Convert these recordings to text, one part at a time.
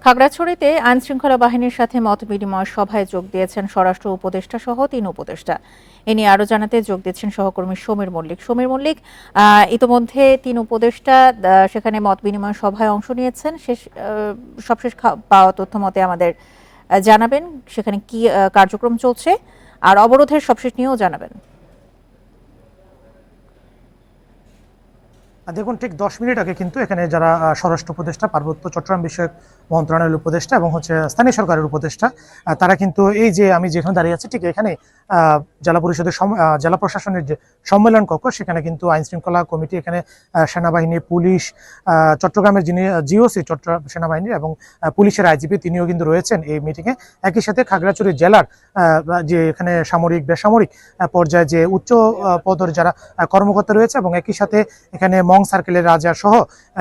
খাগড়াছড়িতে আইনশৃঙ্খলা বাহিনীর সাথে মতবিনিময় সভায় যোগ দিয়েছেন স্বরাষ্ট্র উপদেষ্টা সহ ৩ উপদেষ্টা। এ নিয়ে আরো জানাতে যোগ দিচ্ছেন সহকর্মী সমীর মল্লিক। সমীর মল্লিক, ইতোমধ্যে ৩ উপদেষ্টা সেখানে মতবিনিময় সভায় অংশ নিয়েছেন। সবশেষ পাওয়া তথ্য মতে আমাদের জানাবেন সেখানে কি কার্যক্রম চলছে, আর অবরোধের সবশেষ নিয়েও জানাবেন। দেখুন, ঠিক 10 মিনিট আগে কিন্তু এখানে যারা স্বরাষ্ট্র উপদেষ্টা, পার্বত্য চট্টগ্রাম বিষয়ক মন্ত্রণালয়ের উপদেষ্টা এবং স্থানীয় সরকারের উপদেষ্টা, তারা কিন্তু এই যে আমি যেখানে দাঁড়িয়ে আছি ঠিক এখানে জেলা পরিষদের জেলা প্রশাসনের যে সম্মেলন কক্ষ, সেখানে কিন্তু আইন শৃঙ্খলা কমিটি, এখানে সেনাবাহিনী, পুলিশ, চট্টগ্রামের যিনি জিওসি চট্টগ্রাম সেনাবাহিনীর এবং পুলিশের আইজিপি, তিনিও কিন্তু রয়েছেন এই মিটিংয়ে। একই সাথে খাগড়াছড়ি জেলার যে এখানে সামরিক বেসামরিক পর্যায়ে যে উচ্চ পদের যারা কর্মকর্তা রয়েছে, এবং একই সাথে এখানে মং সার্কেলের রাজা সহ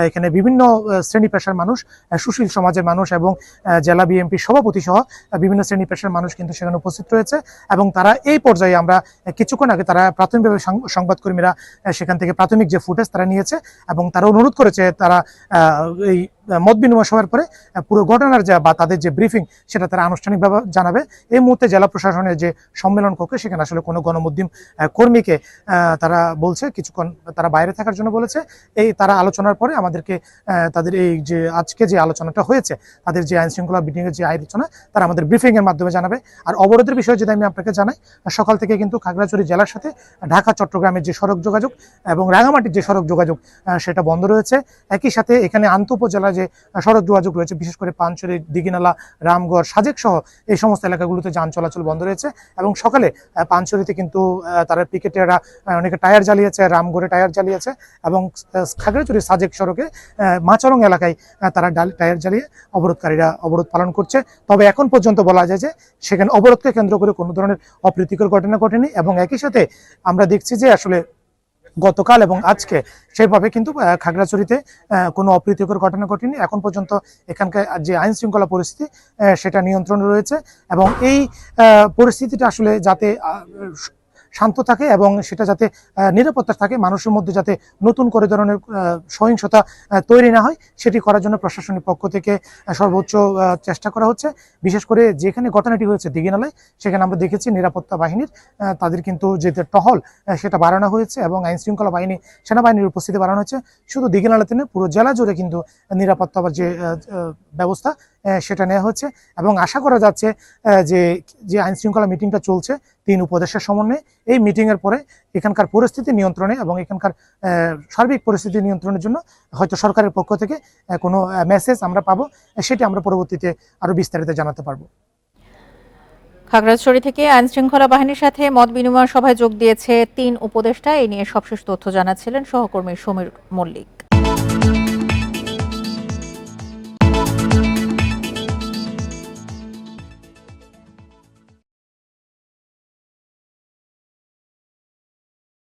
এখানে বিভিন্ন শ্রেণী পেশার মানুষ, সুশীল সমাজের মানুষ এবং জেলা বিএনপি সভাপতি সহ বিভিন্ন শ্রেণী পেশার মানুষ কিন্তু সেখানে উপস্থিত রয়েছে। এবং তারা এই পর্যায়ে আমরা কিছুক্ষণ আগে তারা প্রাথমিকভাবে সংবাদকর্মীরা সেখান থেকে প্রাথমিক যে ফুটেজ তারা নিয়েছে এবং তারা অনুরোধ করেছে তারা এই মত বিনিময় সভার পরে পুরো ঘটনার বা তাদের যে ব্রিফিং সেটা তারা আনুষ্ঠানিকভাবে জানাবে। এই মুহূর্তে জেলা প্রশাসনের যে সম্মেলন কক্ষে সেখানে আসলে কোনো গণমাধ্যম কর্মীকে তারা বলছে কিছুক্ষণ তারা বাইরে থাকার জন্য বলেছে। এই তারা আলোচনার পরে আমাদেরকে তাদের এই যে আজকে যে আলোচনাটা হয়েছে, তাদের যে আইন শৃঙ্খলা মিটিংয়ের যে আলোচনা, তারা আমাদের ব্রিফিং এর মাধ্যমে জানাবে। আর অবরোধের বিষয়ে যদি আমি আপনাকে জানাই, সকাল থেকে কিন্তু খাগড়াছড়ি জেলার সাথে ঢাকা চট্টগ্রামের যে সড়ক যোগাযোগ এবং রাঙামাটির যে সড়ক যোগাযোগ সেটা বন্ধ রয়েছে। একই সাথে এখানে আন্ত উপজেলা যে সড়ক যোগাযোগ রয়েছে, বিশেষ করে পানছড়ি, দিঘিনালা, রামগড়, সাজেক সহ এই সমস্ত এলাকাগুলোতে যান চলাচল বন্ধ রয়েছে। এবং সকালে পানছড়িতে কিন্তু তারা পিকেটেরা অনেকে টায়ার জ্বালিয়েছে, রামগড়ে টায়ার জ্বালিয়েছে এবং খাগড়াছড়ি সাজেক সড়কে মাচারং এলাকায় তারা টায়ার জ্বালিয়ে অবরোধকারীরা অবরোধ পালন করছে। তবে এখন পর্যন্ত বলা যায় যে সেখানে অবরোধকে কেন্দ্র করে কোনো ধরনের অপ্রীতিকর ঘটনা ঘটেনি। এবং একই সাথে আমরা দেখছি যে আসলে গতকাল এবং আজকে সেভাবে কিন্তু খাগড়াছড়িতে কোনো অপ্রীতিকর ঘটনা ঘটেনি। এখন পর্যন্ত এখানকার যে আইন শৃঙ্খলা পরিস্থিতি সেটা নিয়ন্ত্রণে রয়েছে এবং এই পরিস্থিতিটা আসলে যাতে শান্ত থাকে এবং সেটা যাতে নিরাপত্তা থাকে, মানুষের মধ্যে যাতে নতুন করে ধরনের সহিংসতা তৈরি না হয়, সেটি করার জন্য প্রশাসনিক পক্ষ থেকে সর্বোচ্চ চেষ্টা করা হচ্ছে। বিশেষ করে যেখানে ঘটনাটি হয়েছে দিঘিনালায়, সেখানে আমরা দেখেছি নিরাপত্তা বাহিনীর তাদের কিন্তু যে টহল সেটা বাড়ানো হয়েছে এবং আইন শৃঙ্খলা বাহিনী, সেনাবাহিনীর উপস্থিতি বাড়ানো হয়েছে। শুধু দিঘিনালাতে নয়, পুরো জেলা জুড়ে কিন্তু নিরাপত্তা যে ব্যবস্থা সেটা নেওয়া হচ্ছে। এবং আশা করা যাচ্ছে যে আইন শৃঙ্খলা মিটিংটা চলছে 3 উপদেষ্টার সমন্বয়ে, এই মিটিংয়ের পরে এখানকার পরিস্থিতি নিয়ন্ত্রণে এবং এখানকার সার্বিক পরিস্থিতি নিয়ন্ত্রণের জন্য হয়তো সরকারের পক্ষ থেকে কোনো মেসেজ আমরা পাবো, সেটি আমরা পরবর্তীতে আরো বিস্তারিত জানাতে পারবো। খাগড়াছড়ি থেকে আইন শৃঙ্খলা বাহিনীর সাথে মত বিনিময় সভায় যোগ দিয়েছে 3 উপদেষ্টা। এই নিয়ে সবশেষ তথ্য জানাচ্ছিলেন সহকর্মী সমীর মল্লিক।